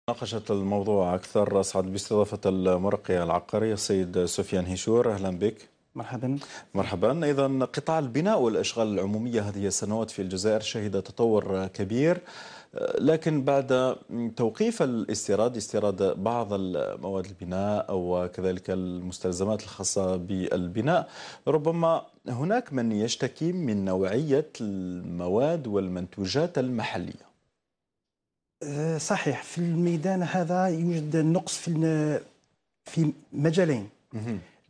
مناقشة الموضوع أكثر أسعد باستضافة المرقي العقاري السيد سفيان هيشور. أهلا بك. مرحبا. مرحبا. إذا قطاع البناء والأشغال العمومية هذه السنوات في الجزائر شهد تطور كبير، لكن بعد توقيف استيراد بعض مواد البناء وكذلك المستلزمات الخاصة بالبناء، ربما هناك من يشتكي من نوعية المواد والمنتوجات المحلية. صحيح، في الميدان هذا يوجد نقص في مجالين.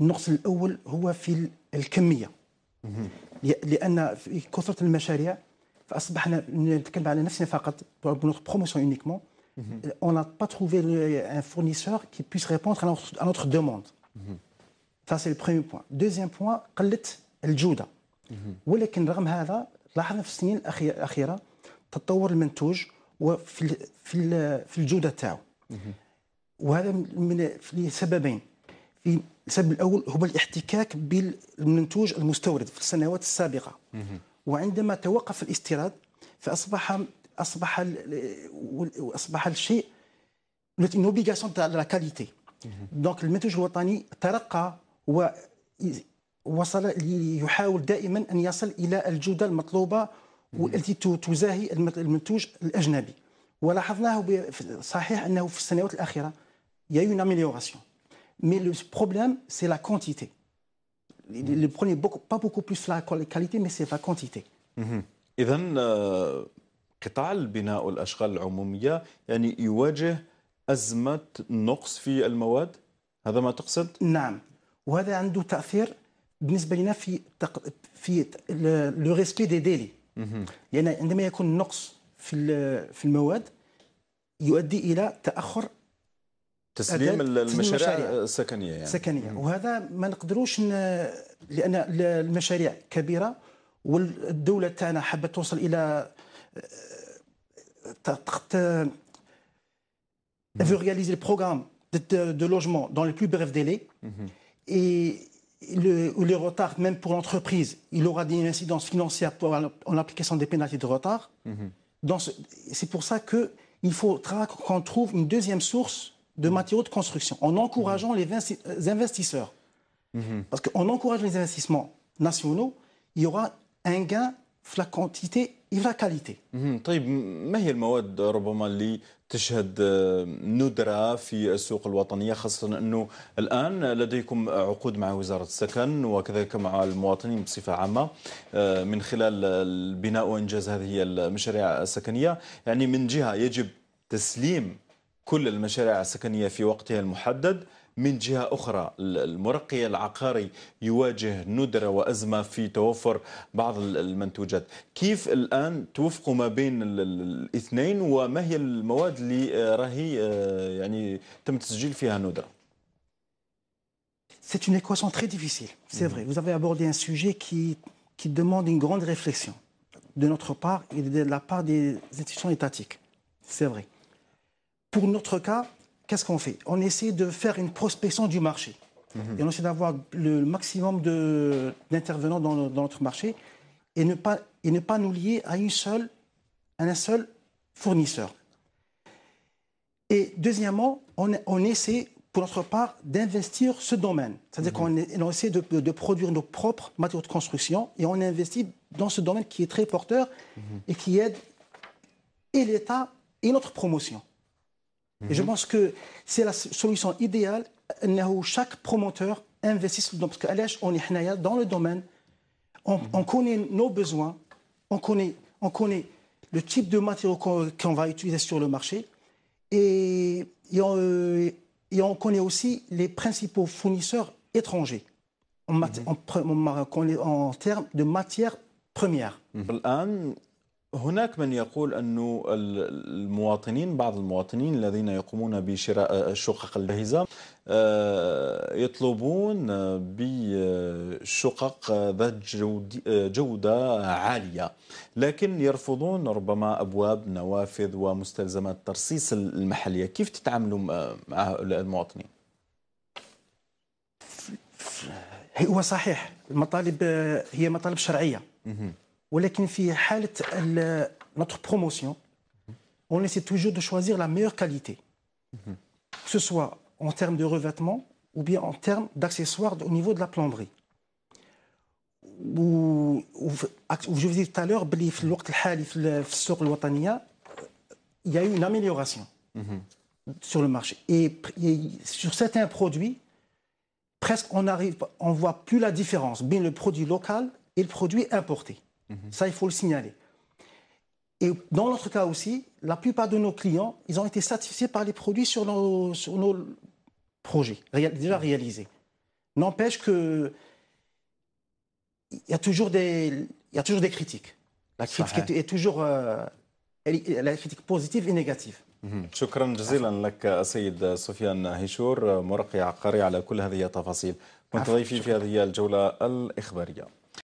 النقص الأول هو في الكمية، لأن في كثرة المشاريع فأصبحنا نتكلم على نفسنا فقط pour notre promotion uniquement. On n'a pas trouvé un fournisseur qui puisse répondre à notre demande. Ça c'est le premier point. Deuxième point، قلت الجودة. ولكن رغم هذا لاحظنا في السنين الأخيرة تطور المنتوج وفي في الجودة تاعو. وهذا لسببين. السبب الأول هو الاحتكاك بالمنتوج المستورد في السنوات السابقة، وعندما توقف الاستيراد فأصبح الشيء une obligation de la qualité. دونك المنتوج الوطني ترقى ووصل يحاول دائما أن يصل إلى الجودة المطلوبة والتي تزاهي المنتوج الأجنبي. ولاحظناه صحيح أنه في السنوات الأخيرة il y a eu une amélioration. Mais le problème, c'est la quantité. Le problème n'est pas beaucoup plus la qualité, mais c'est la quantité. إذن قطاع البناء والأشغال العمومية يعني يواجه أزمة نقص في المواد، هذا ما تقصد؟ نعم، وهذا عنده تأثير بالنسبة لنا في le respect des délais. لأن عندما يكون نقص في المواد يؤدي إلى تأخر تسليم المشاريع السكنية سكنية. وهذا ما نقدروش لأن المشاريع كبيرة والدولة تاعنا حابة توصل إلى veut réaliser le programme de logement dans les plus brefs délais. Et le retard, même pour l'entreprise, il aura des incidences financières en application des pénalités de retard. C'est pour ça qu'il faudra qu'on trouve une deuxième source de matériaux de construction, en encourageant les investisseurs. Parce qu'en encourageant les investissements nationaux, il y aura un gain في la quantité et la qualité. طيب، ما هي المواد ربما اللي تشهد ندرة في السوق الوطنية، خاصة أنه الآن لديكم عقود مع وزارة السكن وكذلك مع المواطنين بصفة عامة من خلال البناء وإنجاز هذه المشاريع السكنية؟ يعني من جهة يجب تسليم كل المشاريع السكنية في وقتها المحدد، من جهة أخرى المرقي العقاري يواجه ندرة وأزمة في توفر بعض المنتوجات. كيف الآن توفقوا ما بين الاثنين، وما هي المواد اللي راهي يعني تم تسجيل فيها ندرة؟ C'est une équation très difficile, c'est vrai. Vous avez abordé un sujet qui demande une grande réflexion de notre part et de la part des institutions étatiques. C'est vrai. Pour notre cas, qu'est-ce qu'on fait? On essaie de faire une prospection du marché. Et on essaie d'avoir le maximum d'intervenants dans notre marché et ne pas nous lier à un seul fournisseur. Et deuxièmement, on essaie, pour notre part, d'investir ce domaine. C'est-à-dire qu'on essaie de produire nos propres matériaux de construction et on investit dans ce domaine qui est très porteur et qui aide et l'État et notre promotion. Et je pense que c'est la solution idéale où chaque promoteur investisse parce qu'on est dans le domaine, on connaît nos besoins, on connaît le type de matériaux qu'on va utiliser sur le marché et on connaît aussi les principaux fournisseurs étrangers en termes de matières premières. هناك من يقول أنه بعض المواطنين الذين يقومون بشراء الشقق الجاهزة يطلبون بشقق ذات جودة عالية، لكن يرفضون ربما أبواب نوافذ ومستلزمات الترصيص المحلية. كيف تتعاملوا مع هؤلاء المواطنين؟ هو صحيح المطالب هي مطالب شرعية، ولكن في حالة notre promotion, on essaie toujours de choisir la meilleure qualité. que ce soit en termes de revêtement ou bien en termes d'accessoires au niveau de la plomberie. Je vous disais tout à l'heure, في الوقت الحالي في السوق الوطنية, il y a eu une amélioration sur le marché. Et sur certains produits, presque on voit plus la différence entre le produit local et le produit importé. Ça, il faut le signaler. Et dans notre cas aussi, la plupart de nos clients, ils ont été satisfaits par les produits sur nos projets déjà réalisés. N'empêche que il y a toujours des critiques. La critique est toujours la critique positive et négative. شكرا جزيلا لك السيد سفيان هيشور، مرقي عقاري، على كل هذه التفاصيل. كنت ضيفي في هذه الجولة الإخبارية.